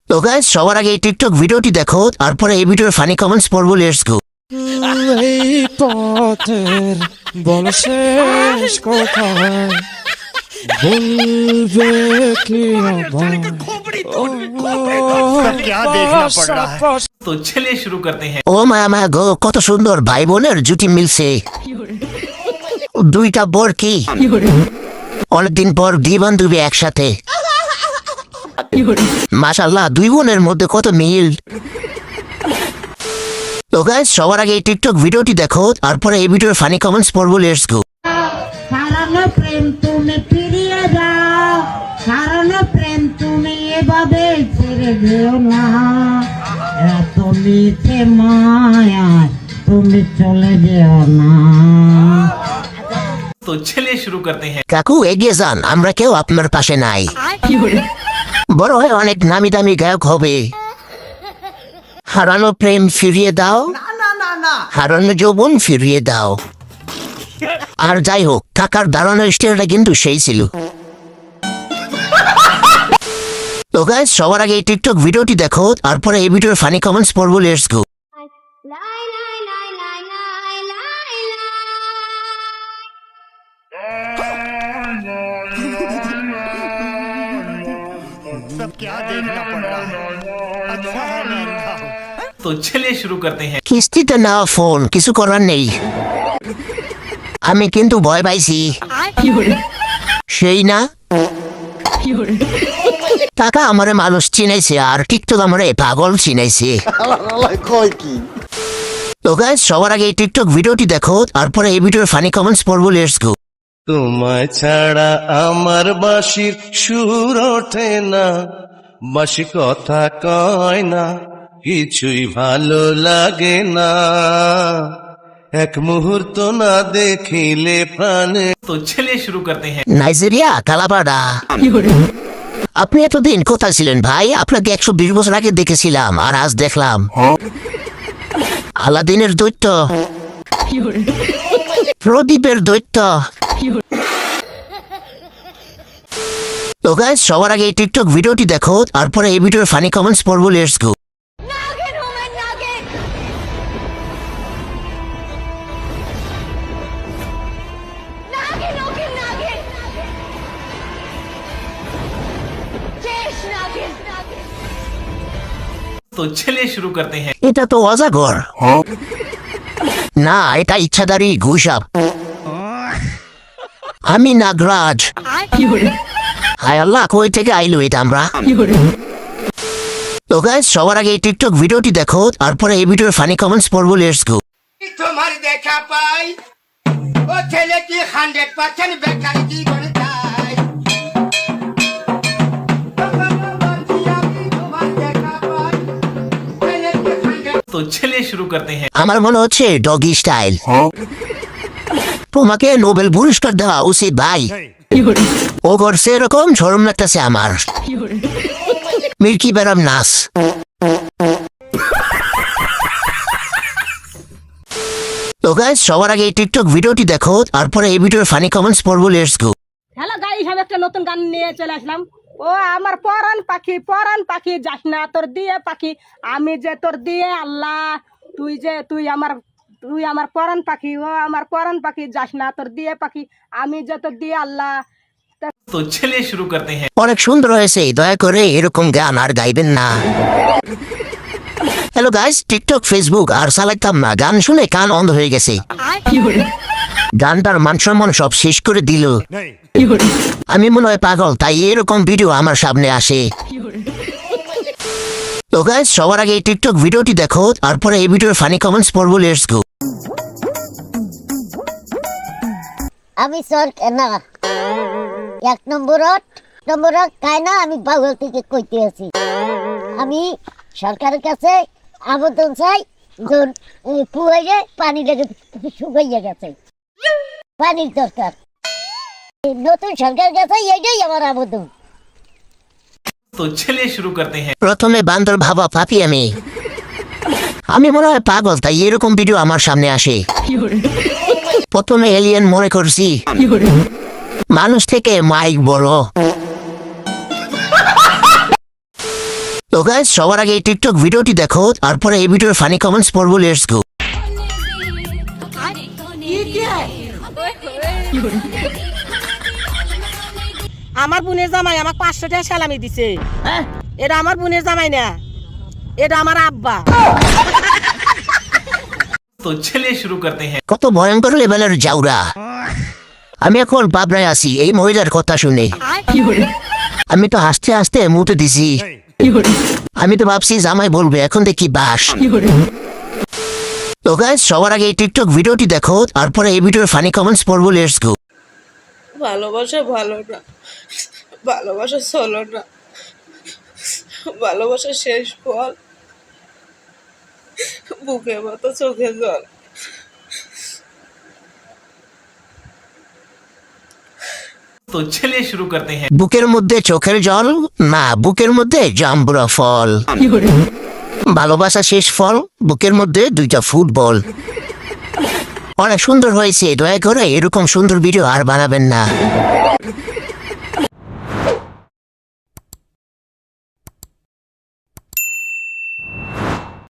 তো গাইস সবার আগে এই টিকটক ভিডিওটি দেখো, তারপরে এই ভিডিওর ফানি কমেন্টস পড়বো। Let's go. এই পথের বল শেষ কোথায় বলবে কি আবার क्या देखना पड़ रहा है। तो चलिए शुरू करते हैं। ও মায়া মায়া গো, কত সুন্দর ভাই বোনের জুটি মিলছে। দুইটা বোর কি অনেকদিন পর দুই বান্ধবী একসাথে। মাশাআল্লাহ, দুই বোনের মধ্যে কত মিল। তো গাইস সবার আগে এই টিকটক ভিডিওটি দেখো, তারপরে এই ভিডিওর ফানি কমেন্টস পড়বো। Let's go. হারানো প্রেম তুমি ফিরিয়ে দাও, হারানো প্রেম তুমি এভাবে ছেড়ে যেও না, এত মিছে মায়ায় তুমি চলে যেও না। तो चलिए शुरू करते हैं। কাকু এগিয়ে যান, আমরা কেউ আপনার পাশে নাই। বড় হয়ে অনেক নামি দামি গায়ক হবে। হারানো প্রেম ফিরিয়ে দাও, হারানো যৌবন ফিরিয়ে দাও। আর যাই হোক, কাকার দাঁড়ানো স্টাইলটা কিন্তু সেই ছিল। তো গাইস সবার আগে এই টিকটক ভিডিওটি দেখো, তারপরে এই ভিডিওর ফানি কমেন্টস পড়বো। Let's go. सब क्या देखना पड़ रहा है। अच्छा है मैं अंधा हूँ। तो चलिए शुरू करते हैं। কিস্তিতে নেওয়া ফোন, কিছু করার নেই। আমি কিন্তু ভয় পাইছি। সেই না টাকা আমারে মানুষ চিনাইছে, আর টিকটক আমারে পাগল চিনাইছে। তো গাইস সবার আগে এই টিকটক ভিডিওটি দেখো, তারপরে এই ভিডিওর ফানি কমেন্টস পড়বো। Let's go. তোমায় ছাড়া আমার বাঁশির সুর ওঠে না, বাঁশি কথা কয় না, কিছুই ভালো লাগে না, এক মুহূর্ত না দেখিলে প্রাণে। तो चलिए शुरू करते हैं। নাইজেরিয়া কালাপাড়া। আপনি এতদিন কোথায় ছিলেন ভাই? আপনাকে 120 বছর আগে দেখেছিলাম, আর আজ দেখলাম আলাদিনের দৈত্য, প্রদীপের দৈত্য। তো গাইস সবার আগে এই টিকটক ভিডিওটি দেখো, তারপরে এই ভিডিওর ফানি কমেন্টস পড়বো। Let's go. तो चलिए शुरू करते हैं। এটা তো অজাগর। না, এটা ইচ্ছাধারী ঘুষাপ। আমি নাগরাজ। হায় আল্লাহ, কই থেকে আইলো এটা আমরা? তো গাইস সবার আগে এই টিকটক ভিডিওটি দেখো, তারপরে এই ভিডিওর ফানি কমেন্টস পড়বো। Let's go. তোমার দেখা পাই ও ছেলে কি 100% বেকার জীবন চাই। तो चलिए शुरू करते हैं। আমার মনে হচ্ছে ডগি স্টাইল। তোমাকে নোবেল পুরস্কার দেওয়া উচিত ভাই। ও করছে এরকম, শরম লাগতেছে আমার। মির্কি বেরাম নাচ। তো গাইস সবার আগে এই টিকটক ভিডিওটি দেখো, তারপরে এই ভিডিওর ফানি কমেন্টস পড়বো। Let's go. হ্যালো গাইস, আমি একটা নতুন গান নিয়ে চলে আসলাম। ও আমার পরাণ পাখি যাস না তোর দিয়ে পাখি, আমি যে তোর দিয়ে আল্লাহ, তুই আমার পরাণ পাখি, ও আমার পরাণ পাখি যাস না তোর দিয়ে পাখি, আমি যে তোর দিয়ে আল্লাহ। तो चलिए शुरू करते हैं। অনেক সুন্দর হয়েছে, দয়া করে এরকম গান আর গাইবেন না। হ্যালো গাইস, টিকটক ফেসবুক আর চালাইতাম না, গান শুনে কান অন্ধ হয়ে গেছে। গানটার মান সম্মান সব শেষ করে দিল। আমি মনে হয় পাগল, তাই এরকম ভিডিও আমার সামনে আসে। তো গাইস সবার আগে এই টিকটক ভিডিওটি দেখো, তারপরে এই ভিডিওর ফানি কমেন্টস পড়বো। Let's go. আমি সরকার না, 1 নম্বরত খায় না, আমি পাগল থেকে কইতে আছি। আমি সরকারের কাছে আবেদন চাই, পুয়াইয়ে পানি লেগে শুকাইয়া গেছে, পানির দরকার। নতুন সরকার কাছে এইটাই আমার আবেদন। तो चलिए शुरू करते हैं। প্রথমে বান্দর ভাবা পাপি আমি মনে হয় পাগল, তাই এরকম ভিডিও আমার সামনে আসে। প্রথমে এলিয়েন মনে করছি, মানুষ থেকে মাইক বড়। তো গাইস সবার আগে এই টিকটক ভিডিওটি দেখো, তারপরে এই ভিডিওর ফানি কমেন্টস পড়বো। Let's go. আমার বোনের জামাই আমাকে 500 টাকা সালামি দিছে। এটা আমার বোনের জামাই না, এটা আমার আব্বা। तो चलिए शुरू करते हैं। কত ভয়ঙ্কর লেভেলের জাউরা। আমি এখন পাবনায় আছি এই মহিলার কথা শুনে। আমি তো হাসতে হাসতে মুতে দিছি। আমি তো ভাবছি জামাই বলবে, এখন দেখি বাস। তো গাইস সবার আগে এই টিকটক ভিডিওটি দেখো, তারপরে এই ভিডিওর ফানি কমেন্টস পড়বো। Let's go. ভালোবাসা ভালো না, ভালোবাসা চলো না, ভালোবাসা শেষ ফল বুকে মতো চোখে জল। तो चलिए शुरू करते हैं। বুকের মধ্যে চোখের জল না, বুকের মধ্যে জাম্বুরা ফল। ভালোবাসা শেষ ফল, বুকের মধ্যে 2টা ফুটবল। অনেক সুন্দর হয়েছে, দয়া করে এরকম সুন্দর ভিডিও আর বানাবেন না।